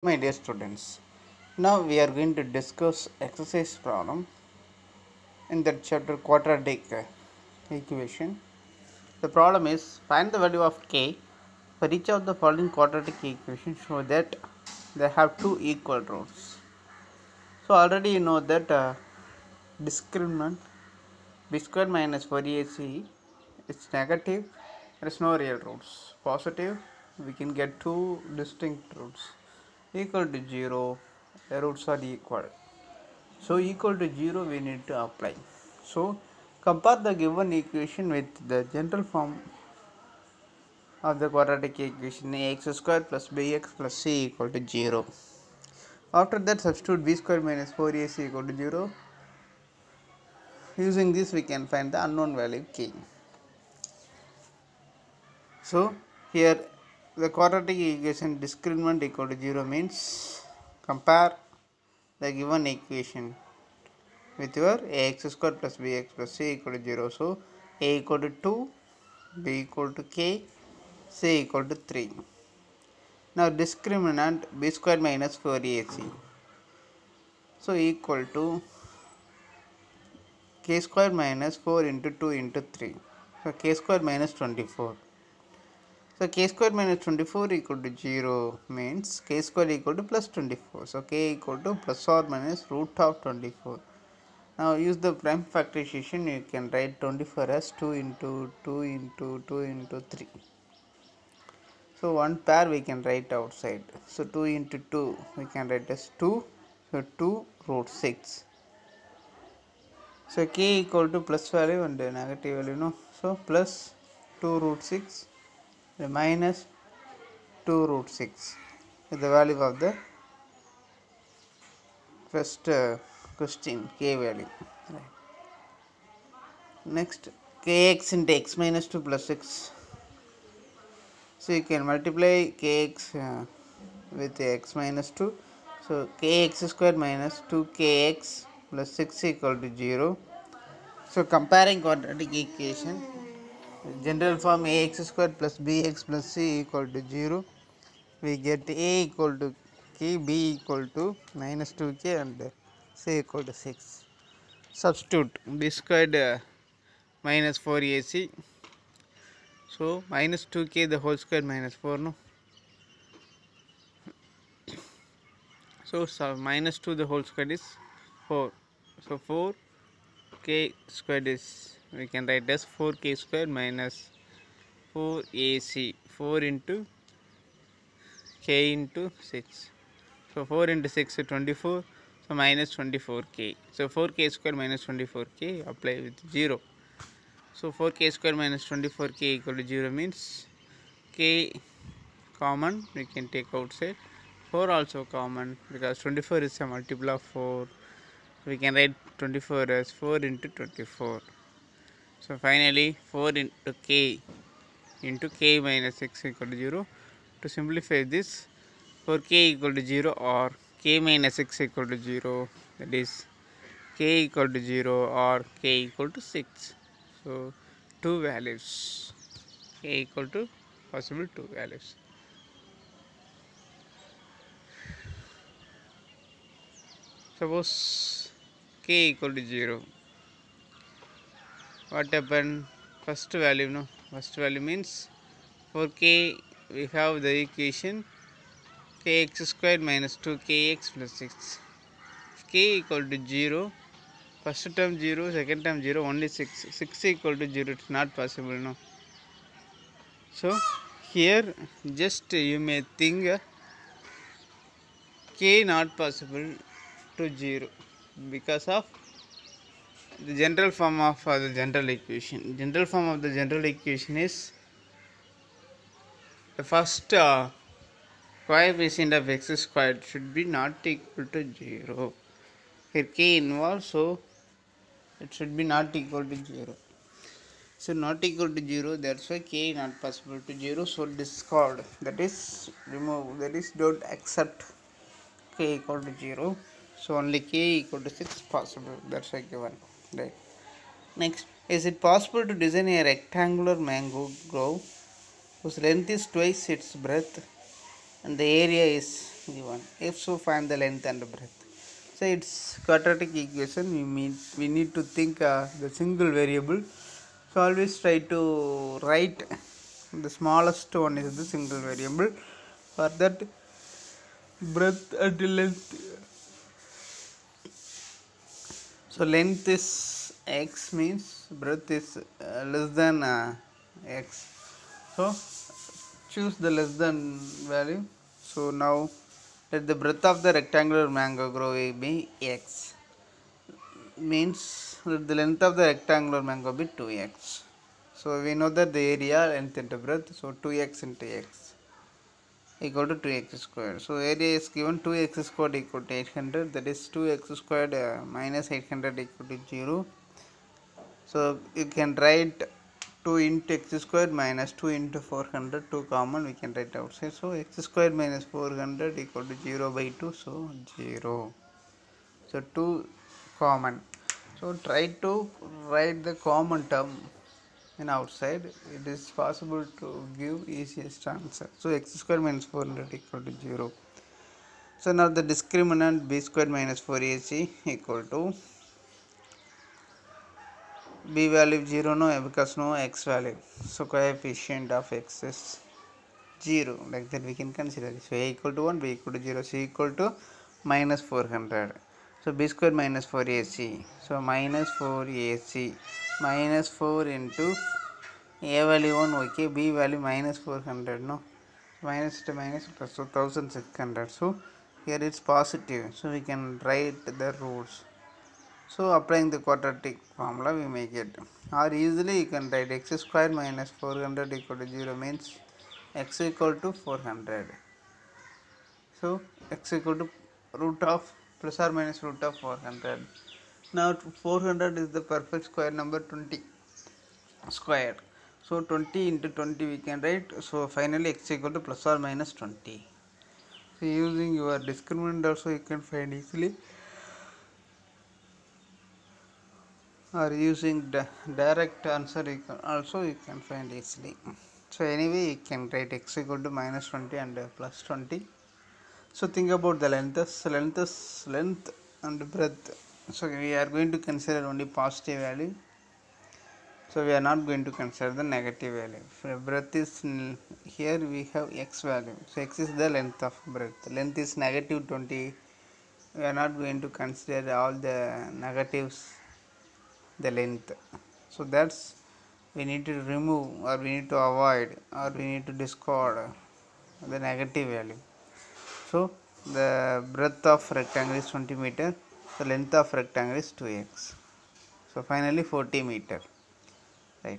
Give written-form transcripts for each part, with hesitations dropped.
My dear students, now we are going to discuss exercise problem in that chapter quadratic equation. The problem is find the value of k for each of the following quadratic equations so that they have two equal roots. So already you know that discriminant b square minus 4ac is negative, there is no real roots. Positive, we can get two distinct roots. Equal to 0, the roots are equal. So equal to 0 we need to apply. So compare the given equation with the general form of the quadratic equation ax square plus bx plus c equal to 0. After that substitute b square minus 4ac equal to 0. Using this we can find the unknown value k. So here the quadratic equation discriminant equal to 0 means compare the given equation with your ax square plus bx plus c equal to 0. So a equal to 2, b equal to k, c equal to 3. Now discriminant b square minus 4ac. So equal to k square minus 4 into 2 into 3. So k square minus 24. So k square minus 24 equal to 0 means k square equal to plus 24. So k equal to plus or minus root of 24. Now use the prime factorization, you can write 24 as 2 into 2 into 2 into 3. So one pair we can write outside. So 2 into 2 we can write as 2. So 2 root 6. So k equal to plus value and negative value, no. So plus 2 root 6 minus 2 root 6 is the value of the first question k value. Right. Next kx into x minus 2 plus 6. So you can multiply kx with x minus 2. So kx square minus 2kx plus 6 equal to 0. So comparing quadratic equation, general form ax square plus bx plus c equal to 0. We get a equal to k, b equal to minus 2k and c equal to 6. Substitute b squared minus 4ac. So minus 2k the whole square minus 4, no. So minus 2 the whole square is 4. So 4k squared is, we can write as 4k square minus 4ac. 4 into k into 6. So 4 into 6 is 24. So minus 24k. So 4k square minus 24k, apply with 0. So 4k square minus 24k equal to 0 means k common, we can take outside. 4 also common because 24 is a multiple of 4. We can write 24 as 4 into 24. So finally 4 into k minus 6 equal to 0. To simplify this, for k equal to 0 or k minus 6 equal to 0, that is k equal to 0 or k equal to 6. So two values, k equal to possible two values. Suppose k equal to 0. What happened? First value, no. First value means for k we have the equation kx square minus 2kx plus 6. If k equal to 0, first term 0, second term 0, only 6. 6 equal to 0, it's not possible, no. So here just you may think k not possible to 0 because of the general form of the general equation. General form of the general equation is the first coefficient of x squared should be not equal to 0. Here k involved, so it should be not equal to 0. So not equal to 0, that's why k not possible to 0. So discard, that is remove, that is don't accept k equal to 0. So only k equal to 6 possible, that's why given. Right. Next, is it possible to design a rectangular mangrove grove whose length is twice its breadth and the area is given. If so, find the length and breadth. So it's quadratic equation. We need to think the single variable. So always try to write the smallest one is the single variable. For that, breadth and length. So length is x means breadth is less than x. So choose the less than value. So now let the breadth of the rectangular mango grove be x, means let the length of the rectangular mango be 2x. So we know that the area, length into breadth, so 2x into x equal to 2x squared. So area is given 2x squared equal to 800, that is 2x squared minus 800 equal to 0. So you can write 2 into x squared minus 2 into 400, 2 common, we can write outside. So x squared minus 400 equal to 0 by 2, so 0. So 2 common. So try to write the common term in outside. It is possible to give easiest answer. So x squared minus 400 equal to 0. So now the discriminant b squared minus 4ac equal to b value 0 no, because no x value. So coefficient of x is 0, like that we can consider. So a equal to 1, b equal to 0, c equal to minus 400. So b square minus 4ac. So minus 4ac minus 4 into a value 1, okay, b value minus 400, no, minus to minus plus, so 1600. So here it's positive, so we can write the rules. So applying the quadratic formula we make it, or easily you can write x square minus 400 equal to 0 means x equal to 400. So x equal to root of plus or minus root of 400. Now 400 is the perfect square number 20 square. So 20 into 20 we can write. So finally x equal to plus or minus 20. So using your discriminant also you can find easily, or using the direct answer you can find easily. So anyway you can write x equal to minus 20 and plus 20. So think about the length and breadth. So we are going to consider only positive value. So we are not going to consider the negative value. For breadth is here we have x value. So x is the length of breadth. Length is negative 20. We are not going to consider all the negatives, the length. So that's we need to remove, or we need to avoid, or we need to discard the negative value. So the breadth of rectangle is 20 meter, the length of rectangle is 2x. So finally 40 meter, right?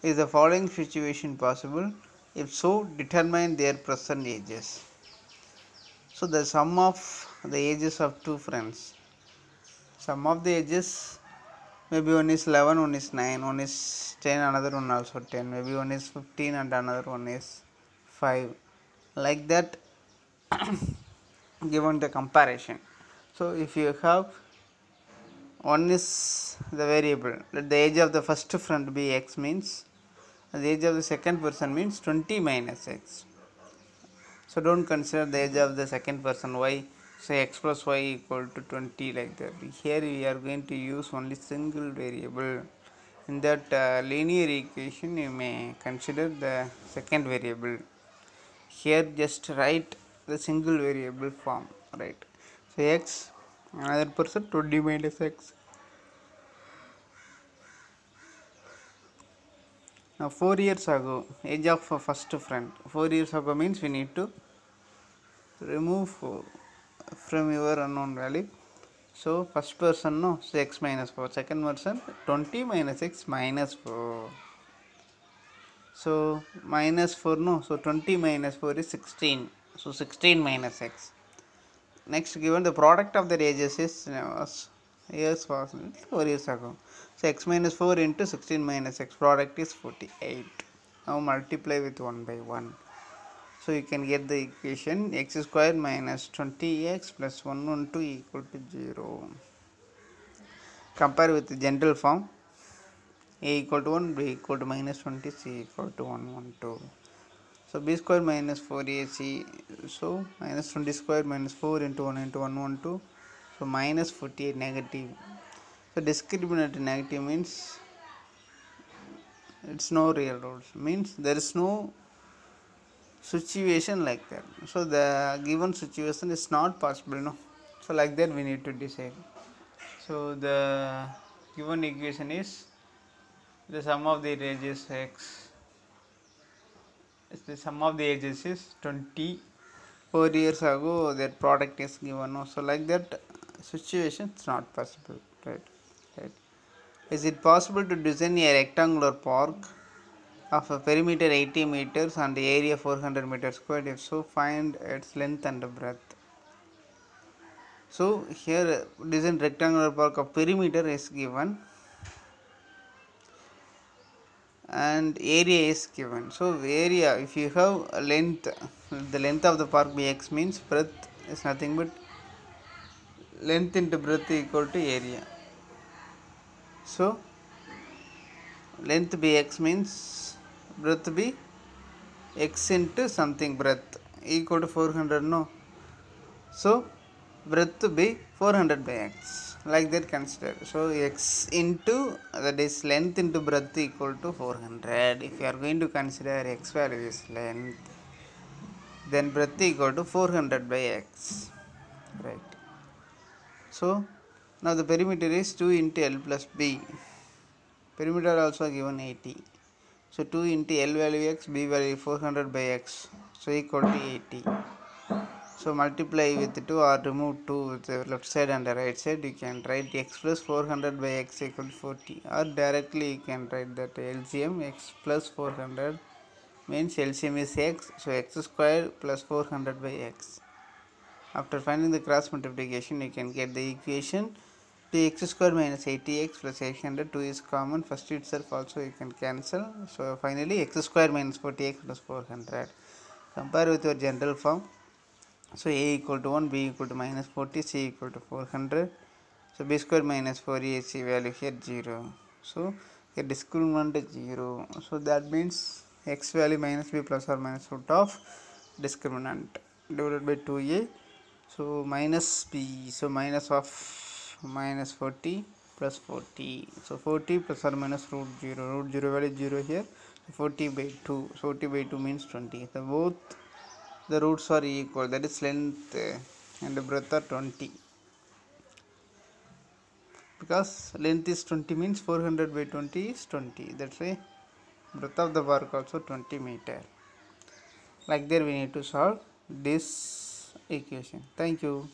Is the following situation possible? If so, determine their present ages. So the sum of the ages of two friends. Sum of the ages, maybe one is 11, one is 9, one is 10, another one also 10. Maybe one is 15 and another one is 5. Like that given the comparison. So if you have one is the variable, let the age of the first friend be x, means the age of the second person means 20 minus x. So don't consider the age of the second person y. Say x plus y equal to 20, like that. Here we are going to use only single variable. In that linear equation you may consider the second variable. Here just write the single variable form, right? So x, another person 20 minus x. Now 4 years ago, age of first friend. 4 years ago means we need to remove from your unknown value. So first person, no, so x minus 4. Second person 20 minus x minus 4. So minus 4, no, so 20 minus 4 is 16. So 16 minus x. Next, given the product of the ages is years was 4 years ago. So x minus 4 into 16 minus x, product is 48. Now multiply with 1 by 1. So you can get the equation x square minus 20x plus 112 equal to 0. Compare with the general form. A equal to 1, b equal to minus 20, c equal to 112. So b square minus 4ac, so minus 20 square minus 4 into 1 into 112, so minus 48 negative. So discriminant negative means it's no real roots, means there is no situation like that. So the given situation is not possible, no. So like that we need to decide. So the given equation is the sum of the ranges x. The sum of the ages is 20. 4 years ago that product is given, no. So like that situation it's not possible, right. Is it possible to design a rectangular park of a perimeter 80 meters and the area 400 meters squared? If so, find its length and breadth. So here design rectangular park of perimeter is given and area is given. So area, if you have a length, the length of the park by x means breadth is nothing but length into breadth equal to area. So length by x means breadth by x into something breadth equal to 400, no. So breadth by 400 by x, like that consider. So x into, that is length into breadth equal to 400. If you are going to consider x value is length, then breadth equal to 400 by x, right. So now the perimeter is 2 into L plus B. Perimeter also given 80. So 2 into L value x, B value 400 by x, so equal to 80. So multiply with 2 or remove 2 with the left side and the right side. You can write x plus 400 by x equal to 40, or directly you can write that LCM x plus 400 means LCM is x, so x square plus 400 by x. After finding the cross multiplication, you can get the equation 2x square minus 80x plus 800. 2 is common, first itself also you can cancel. So finally x square minus 40x plus 400. Compare with your general form. So a equal to 1, b equal to minus 40, c equal to 400. So b square minus 4ac value here 0. So here discriminant is 0. So that means x value minus b plus or minus root of discriminant divided by 2a. So minus b, so minus of minus 40 plus 40. So 40 plus or minus root 0. Root 0 value 0 here. So 40 by 2. So 40 by 2 means 20. So both the roots are equal, that is length and breadth are 20. Because length is 20 means 400 by 20 is 20. That's why breadth of the park also 20 meter. Like there we need to solve this equation. Thank you.